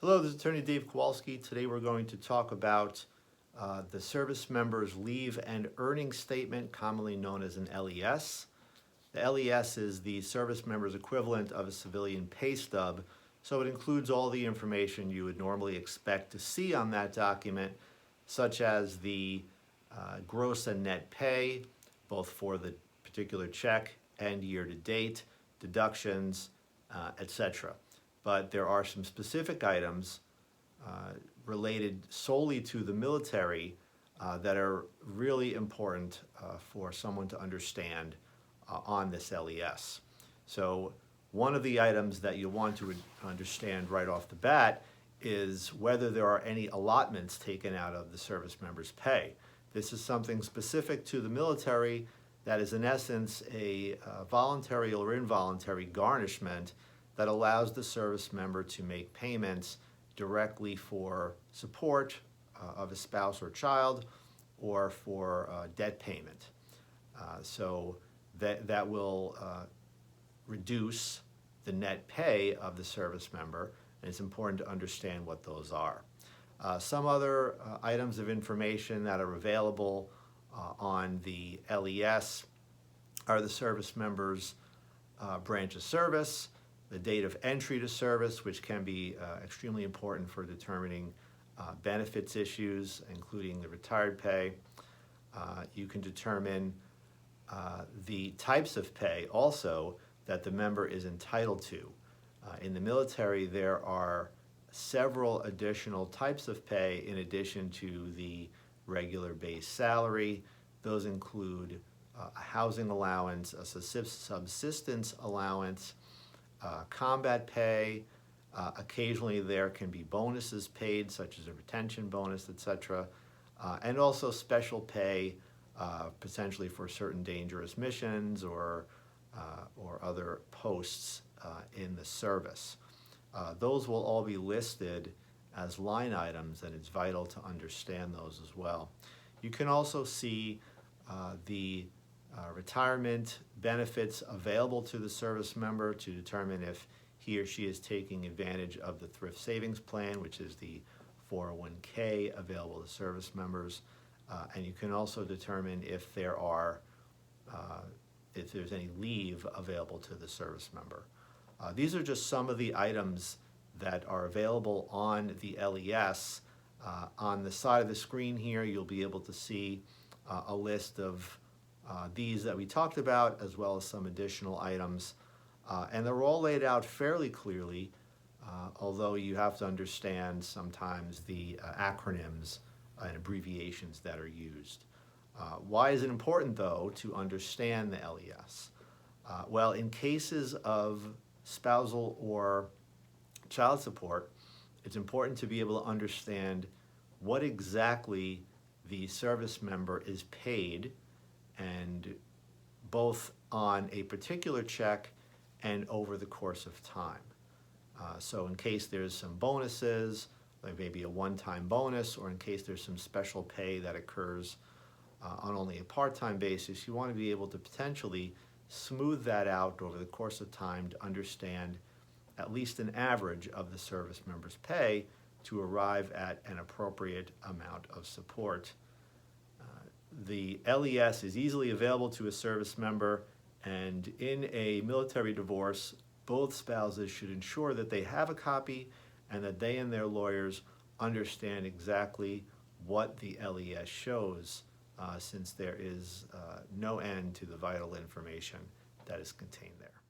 Hello, this is Attorney Dave Kowalski. Today we're going to talk about the service member's leave and earnings statement, commonly known as an LES. The LES is the service member's equivalent of a civilian pay stub, so it includes all the information you would normally expect to see on that document, such as the gross and net pay, both for the particular check and year to date, deductions, etc. But there are some specific items related solely to the military that are really important for someone to understand on this LES. So one of the items that you want to understand right off the bat is whether there are any allotments taken out of the service member's pay. This is something specific to the military that is in essence a voluntary or involuntary garnishment that allows the service member to make payments directly for support of a spouse or child or for debt payment. So that will reduce the net pay of the service member, and it's important to understand what those are. Some other items of information that are available on the LES are the service member's branch of service, the date of entry to service, which can be extremely important for determining benefits issues, including the retired pay. You can determine the types of pay also that the member is entitled to. In the military, there are several additional types of pay in addition to the regular base salary. Those include a housing allowance, a subsistence allowance, combat pay. Occasionally there can be bonuses paid, such as a retention bonus, etc., and also special pay, potentially for certain dangerous missions or other posts in the service. Those will all be listed as line items, and it's vital to understand those as well. You can also see the retirement benefits available to the service member to determine if he or she is taking advantage of the thrift savings plan, which is the 401k available to service members, and you can also determine if there's any leave available to the service member. These are just some of the items that are available on the LES. On the side of the screen here, you'll be able to see a list of these that we talked about, as well as some additional items. And they're all laid out fairly clearly, although you have to understand sometimes the acronyms and abbreviations that are used. Why is it important, though, to understand the LES? Well, in cases of spousal or child support, it's important to be able to understand what exactly the service member is paid, and both on a particular check and over the course of time. So in case there's some bonuses, like maybe a one-time bonus, or in case there's some special pay that occurs on only a part-time basis, you want to be able to potentially smooth that out over the course of time to understand at least an average of the service member's pay to arrive at an appropriate amount of support. The LES is easily available to a service member, and in a military divorce, both spouses should ensure that they have a copy and that they and their lawyers understand exactly what the LES shows, since there is no end to the vital information that is contained there.